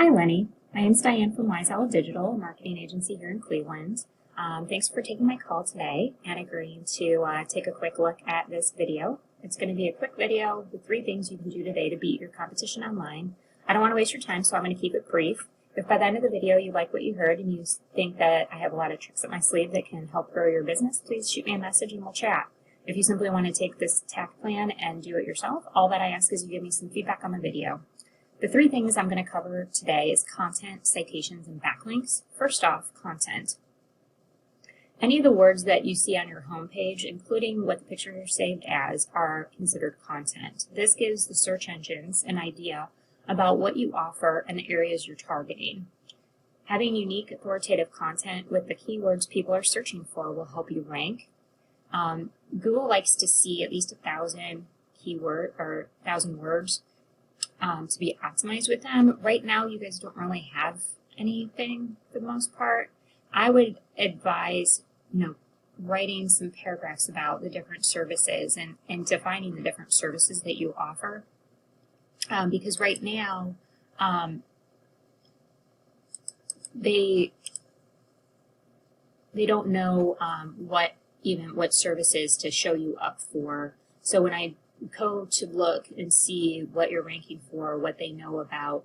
Hi, Lenny. My name's Diane from Wise Owl Digital, a marketing agency here in Cleveland. Thanks for taking my call today and agreeing to take a quick look at this video. It's going to be a quick video with 3 things you can do today to beat your competition online. I don't want to waste your time, so I'm going to keep it brief. If by the end of the video you like what you heard and you think that I have a lot of tricks up my sleeve that can help grow your business, please shoot me a message and we'll chat. If you simply want to take this tack plan and do it yourself, all that I ask is you give me some feedback on the video. The 3 things I'm going to cover today is content, citations, and backlinks. First off, content. Any of the words that you see on your homepage, including what the pictures are saved as, are considered content. This gives the search engines an idea about what you offer and the areas you're targeting. Having unique, authoritative content with the keywords people are searching for will help you rank. Google likes to see at least 1,000 words to be optimized with them. Right now, you guys don't really have anything for the most part. I would advise, writing some paragraphs about the different services and defining the different services that you offer. Because right now, they don't know what services to show you up for. So when I go to look and see what you're ranking for, what they know about,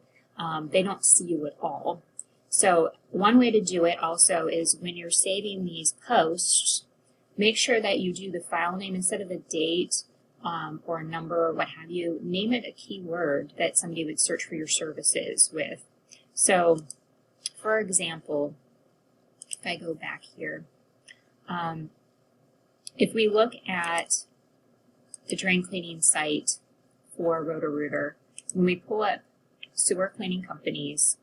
they don't see you at all. So one way to do it also is when you're saving these posts, make sure that you do the file name instead of a date or a number or what have you. Name it a keyword that somebody would search for your services with. So, for example, if I go back here, if we look at the drain cleaning site for Roto-Rooter, when we pull up sewer cleaning companies,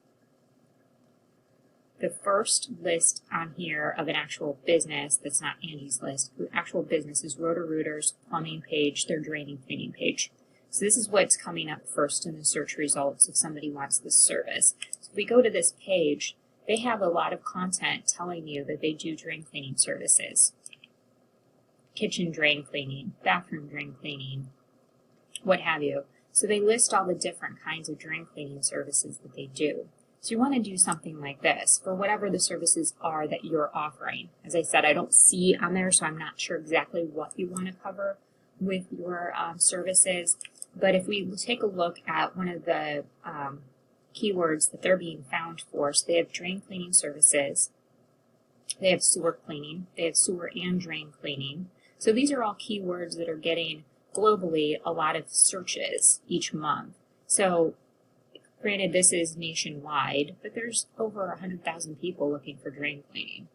the first list on here of an actual business that's not Angie's list, the actual business is Roto-Rooter's plumbing page, their draining cleaning page. So this is what's coming up first in the search results if somebody wants this service. So if we go to this page, they have a lot of content telling you that they do drain cleaning services. Kitchen drain cleaning, bathroom drain cleaning, what have you. So they list all the different kinds of drain cleaning services that they do. So you want to do something like this for whatever the services are that you're offering. As I said, I don't see on there, so I'm not sure exactly what you want to cover with your services. But if we take a look at one of the keywords that they're being found for, so they have drain cleaning services, they have sewer cleaning, they have sewer and drain cleaning. So these are all keywords that are getting globally a lot of searches each month. So granted, this is nationwide, but there's over 100,000 people looking for drain cleaning.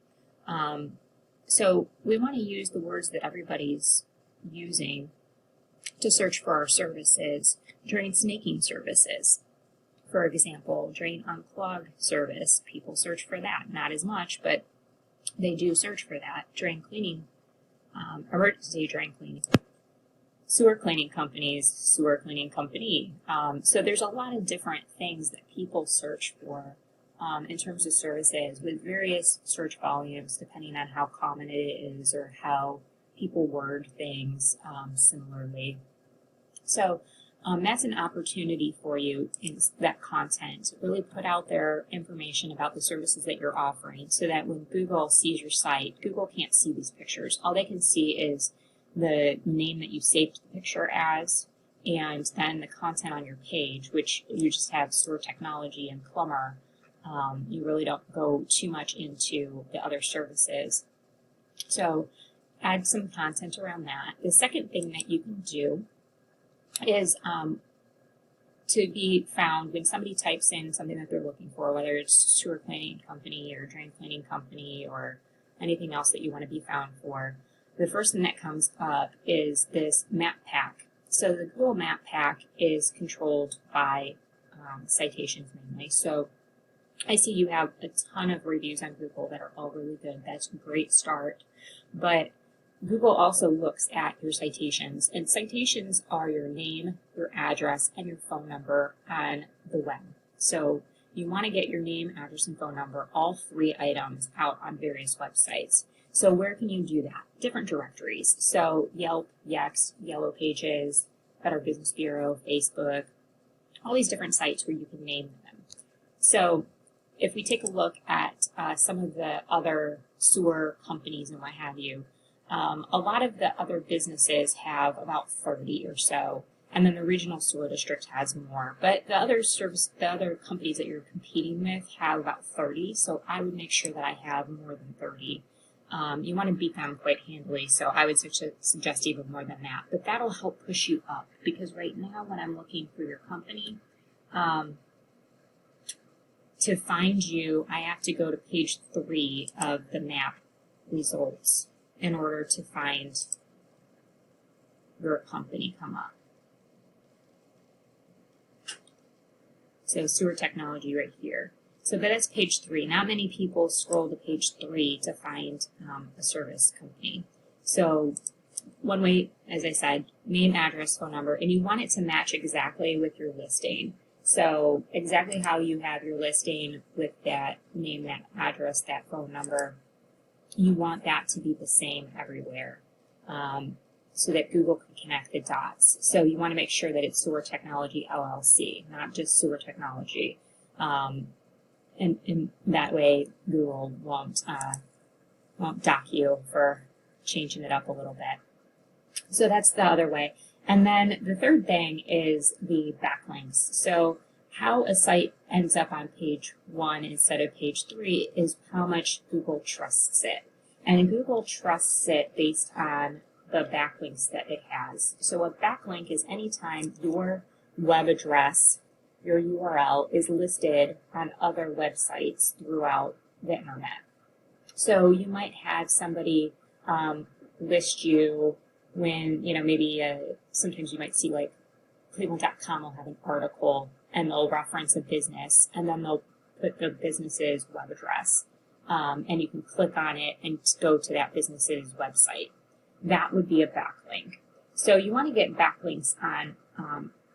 So we want to use the words that everybody's using to search for our services. Drain snaking services, for example, drain unclog service. People search for that. Not as much, but they do search for that. Drain cleaning, emergency drain cleaning. Sewer cleaning companies, sewer cleaning company. So there's a lot of different things that people search for in terms of services with various search volumes depending on how common it is or how people word things similarly. So that's an opportunity for you in that content. Really put out their information about the services that you're offering so that when Google sees your site, Google can't see these pictures. All they can see is the name that you saved the picture as, and then the content on your page, which you just have Sewer Technology and Plumber. You really don't go too much into the other services. So add some content around that. The second thing that you can do is to be found when somebody types in something that they're looking for, whether it's sewer cleaning company or drain cleaning company or anything else that you want to be found for. The first thing that comes up is this map pack. So the Google map pack is controlled by citations mainly. So I see you have a ton of reviews on Google that are all really good. That's a great start. But Google also looks at your citations, and citations are your name, your address, and your phone number on the web. So you want to get your name, address, and phone number, all 3 items, out on various websites. So where can you do that? Different directories. So Yelp, Yext, Yellow Pages, Better Business Bureau, Facebook, all these different sites where you can name them. So if we take a look at some of the other sewer companies and what have you, a lot of the other businesses have about 30 or so, and then the regional sewer district has more. But the other companies that you're competing with have about 30, so I would make sure that I have more than 30. You want to beat them quite handily, so I would suggest even more than that. But that'll help push you up, because right now when I'm looking for your company, to find you, I have to go to page 3 of the map results in order to find your company come up. So Sewer Technology right here. So that's page 3. Not many people scroll to page 3 to find a service company. So one way, as I said, name, address, phone number, and you want it to match exactly with your listing. So exactly how you have your listing with that name, that address, that phone number, you want that to be the same everywhere, so that Google can connect the dots. So you want to make sure that it's Sewer Technology LLC, not just Sewer Technology. And that way Google won't dock you for changing it up a little bit. So that's the other way. And then the third thing is the backlinks. So how a site ends up on page 1 instead of page 3 is how much Google trusts it. And Google trusts it based on the backlinks that it has. So a backlink is anytime your web address, your URL, is listed on other websites throughout the internet. So you might have somebody list you when, maybe sometimes you might see like Cleveland.com will have an article and they'll reference a business and then they'll put the business's web address. And you can click on it and go to that business's website. That would be a backlink. So you want to get backlinks on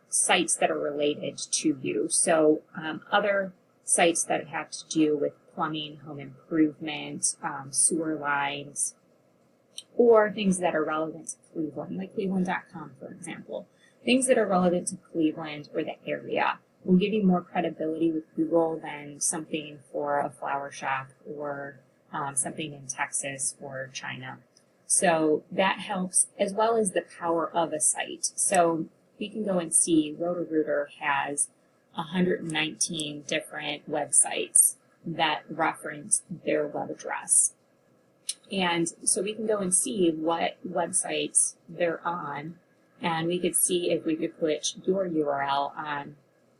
sites that are related to you. So other sites that have to do with plumbing, home improvement, sewer lines, or things that are relevant to Cleveland, like Cleveland.com, for example. Things that are relevant to Cleveland or the area will give you more credibility with Google than something for a flower shop or something in Texas or China. So that helps, as well as the power of a site. So we can go and see Roto-Rooter has 119 different websites that reference their web address. And so we can go and see what websites they're on, and we could see if we could put your URL on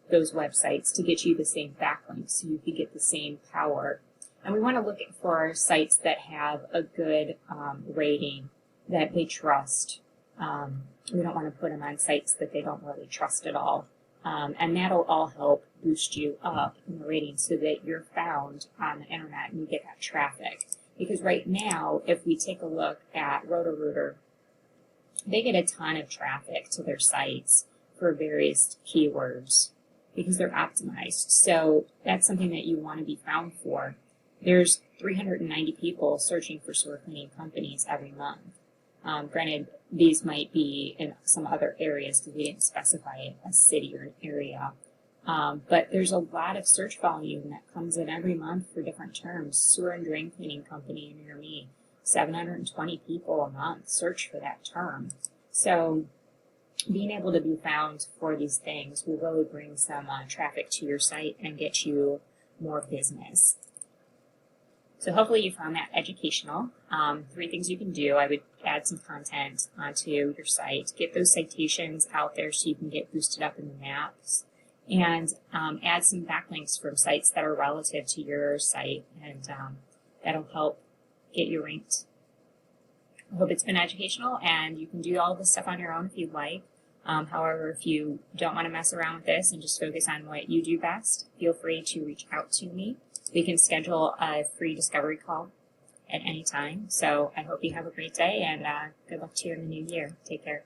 those websites to get you the same backlink, so you could get the same power. And we want to look for sites that have a good rating, that they trust. We don't want to put them on sites that they don't really trust at all. And that'll all help boost you up in the ratings so that you're found on the internet and you get that traffic. Because right now, if we take a look at Roto-Rooter, they get a ton of traffic to their sites for various keywords because they're optimized. So that's something that you want to be found for. There's 390 people searching for sewer cleaning companies every month. Granted, these might be in some other areas because we didn't specify a city or an area. But there's a lot of search volume that comes in every month for different terms. Sewer and drain cleaning company near me, 720 people a month search for that term. So being able to be found for these things will really bring some traffic to your site and get you more business. So hopefully you found that educational. 3 things you can do. I would add some content onto your site, get those citations out there so you can get boosted up in the maps, and add some backlinks from sites that are relative to your site, and that'll help get you ranked. I hope it's been educational, and you can do all this stuff on your own if you'd like. However, if you don't want to mess around with this and just focus on what you do best, feel free to reach out to me. We can schedule a free discovery call at any time. So I hope you have a great day, and good luck to you in the new year. Take care.